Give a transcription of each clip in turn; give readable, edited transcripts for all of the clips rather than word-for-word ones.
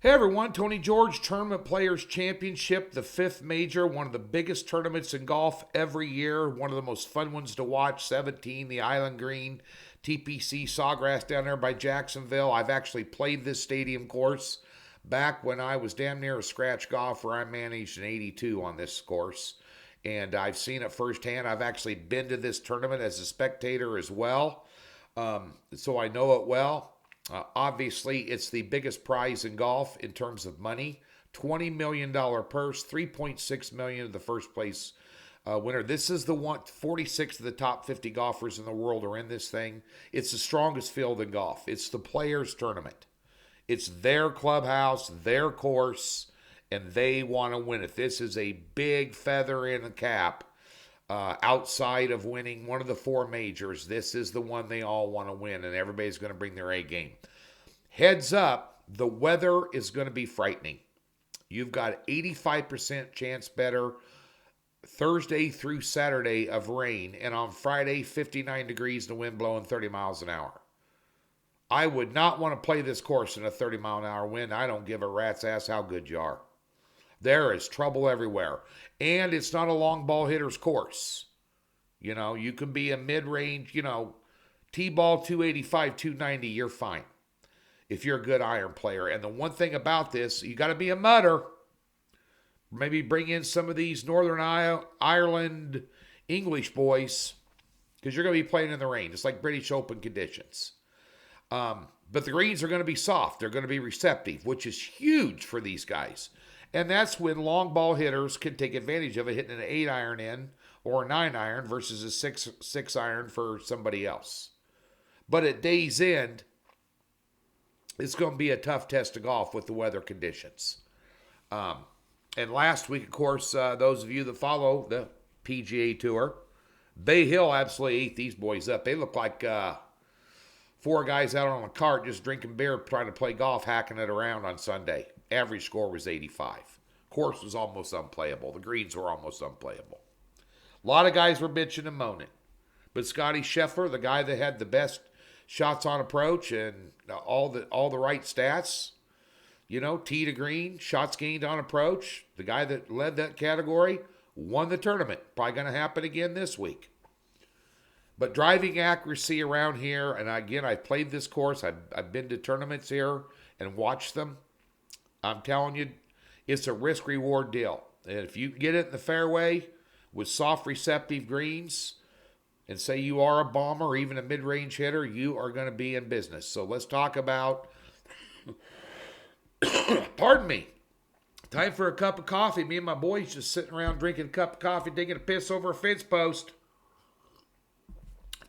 Hey everyone, Tony George, Tournament Players Championship, the fifth major, one of the biggest tournaments in golf every year, one of the most fun ones to watch, 17, the Island Green, TPC Sawgrass down there by Jacksonville. I've actually played this stadium course back when I was damn near a scratch golfer. I managed an 82 on this course, and I've seen it firsthand. I've actually been to this tournament as a spectator as well, so I know it well. Obviously, it's the biggest prize in golf in terms of money. $20 million purse, $3.6 million of the first place winner. This is the one, 46 of the top 50 golfers in the world are in this thing. It's the strongest field in golf. It's the players' tournament. It's their clubhouse, their course, and they want to win it. This is a big feather in the cap. Outside of winning one of the four majors, this is the one they all want to win, and everybody's going to bring their A game. Heads up, the weather is going to be frightening. You've got 85% chance better Thursday through Saturday of rain, and on Friday, 59 degrees and the wind blowing 30 miles an hour. I would not want to play this course in a 30-mile-an-hour wind. I don't give a rat's ass how good you are. There is trouble everywhere. And it's not a long ball hitter's course. You know, you can be a mid-range, T-ball 285, 290, you're fine. If you're a good iron player. And the one thing about this, you got to be a mutter. Maybe bring in some of these Northern Ireland English boys, because you're going to be playing in the rain. It's like British Open conditions. But the greens are going to be soft. They're going to be receptive, which is huge for these guys. And that's when long ball hitters can take advantage of it, hitting an 8-iron in or a 9-iron versus a 6-iron for somebody else. But at day's end, it's going to be a tough test of golf with the weather conditions. And last week, of course, those of you that follow the PGA Tour, Bay Hill absolutely ate these boys up. They look like four guys out on a cart just drinking beer, trying to play golf, hacking it around on Sunday. Average score was 85. Course was almost unplayable. The greens were almost unplayable. A lot of guys were bitching and moaning. But Scotty Scheffler, the guy that had the best shots on approach and all the right stats, tee to green, shots gained on approach, the guy that led that category, won the tournament. Probably going to happen again this week. But driving accuracy around here, and again, I've played this course. I've been to tournaments here and watched them. I'm telling you, it's a risk-reward deal. And if you get it in the fairway with soft, receptive greens, and say you are a bomber or even a mid-range hitter, you are going to be in business. So let's talk about, pardon me, time for a cup of coffee. Me and my boys just sitting around drinking a cup of coffee, taking a piss over a fence post.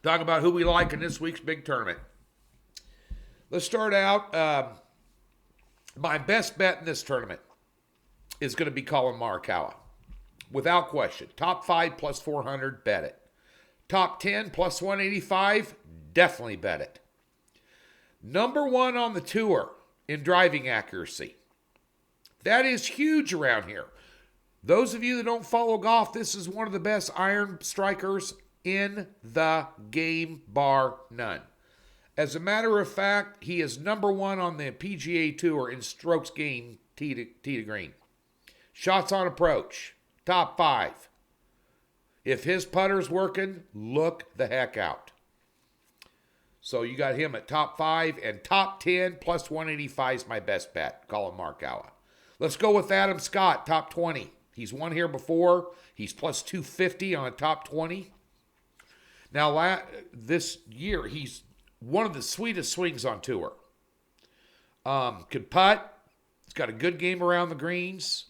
Talk about who we like in this week's big tournament. Let's start out. My best bet in this tournament is going to be Colin Morikawa. Without question. Top 5 plus 400, bet it. Top 10 plus 185, definitely bet it. Number 1 on the tour in driving accuracy. That is huge around here. Those of you that don't follow golf, this is one of the best iron strikers in the game, bar none. As a matter of fact, he is number 1 on the PGA Tour in strokes gained tee to green. Shots on approach, top 5. If his putter's working, look the heck out. So you got him at top 5, and top 10 plus 185 is my best bet, Colin Morikawa. Let's go with Adam Scott, top 20. He's won here before. He's plus 250 on a top 20. Now, this year, he's one of the sweetest swings on tour. Could putt. He's got a good game around the greens.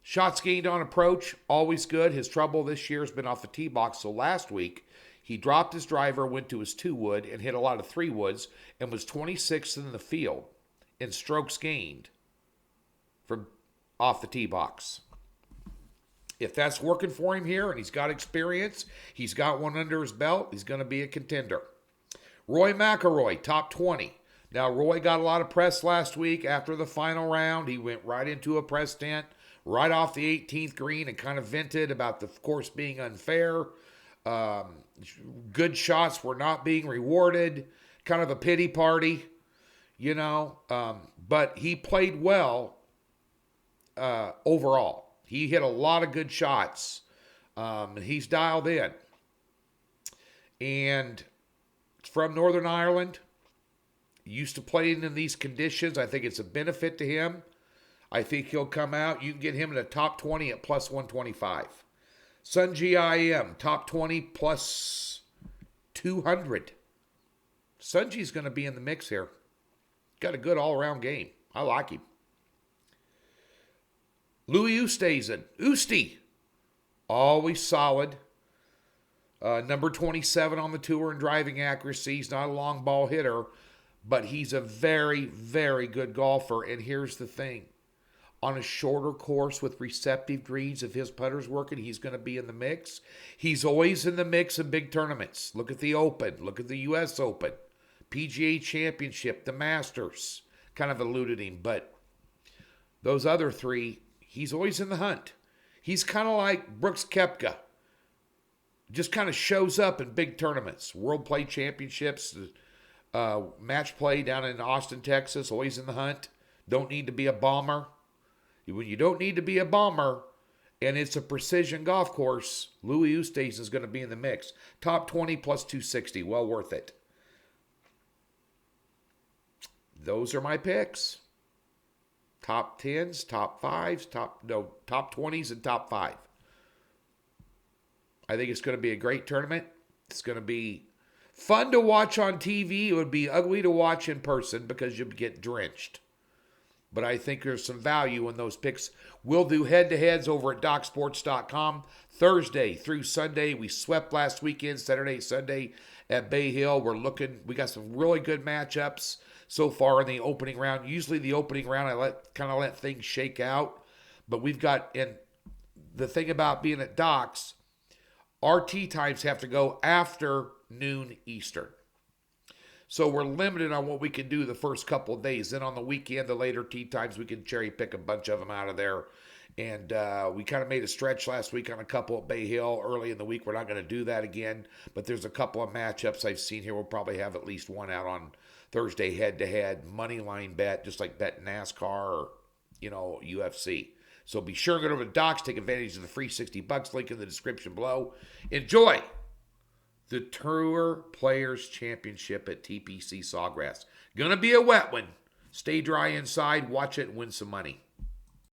Shots gained on approach, always good. His trouble this year has been off the tee box. So last week, he dropped his driver, went to his 2-wood, and hit a lot of 3-woods, and was 26th in the field in strokes gained from off the tee box. If that's working for him here, and he's got experience, he's got one under his belt, he's going to be a contender. Roy McIlroy, top 20. Now, Roy got a lot of press last week after the final round. He went right into a press tent, right off the 18th green, and kind of vented about the course being unfair. Good shots were not being rewarded. Kind of a pity party. But he played well overall. He hit a lot of good shots. He's dialed in. And from Northern Ireland, used to playing in these conditions. I think it's a benefit to him. I think he'll come out. You can get him in the top 20 at plus 125. Sun GIM, top 20 plus 200. Sunji's going to be in the mix here. Got a good all-around game. I like him. Louis Oosthuizen, always solid. Number 27 on the tour in driving accuracy. He's not a long ball hitter, but he's a very, very good golfer. And here's the thing. On a shorter course with receptive greens, if his putter's working, he's going to be in the mix. He's always in the mix in big tournaments. Look at the Open. Look at the U.S. Open. PGA Championship, the Masters. Kind of eluded him, but those other three, he's always in the hunt. He's kind of like Brooks Koepka. Just kind of shows up in big tournaments. World Play Championships, match play down in Austin, Texas, always in the hunt. Don't need to be a bomber. When you don't need to be a bomber, and it's a precision golf course, Louis Oosthuizen is going to be in the mix. Top 20 plus 260, well worth it. Those are my picks. Top 10s, top 5s, top 20s, and top 5. I think it's going to be a great tournament. It's going to be fun to watch on TV. It would be ugly to watch in person because you'd get drenched. But I think there's some value in those picks. We'll do head-to-heads over at DocSports.com. Thursday through Sunday. We swept last weekend, Saturday, Sunday at Bay Hill. We got some really good matchups so far in the opening round. Usually the opening round, I let things shake out. But we've got, and the thing about being at Docs, our tee times have to go after noon Eastern. So we're limited on what we can do the first couple of days. Then on the weekend, the later tee times, we can cherry pick a bunch of them out of there. And we kind of made a stretch last week on a couple at Bay Hill early in the week. We're not going to do that again. But there's a couple of matchups I've seen here. We'll probably have at least one out on Thursday head-to-head, money line bet, just like bet NASCAR or, UFC. So be sure to go over to Docs, take advantage of the free $60 link in the description below. Enjoy the Tour Players Championship at TPC Sawgrass. Gonna be a wet one. Stay dry inside, watch it, and win some money.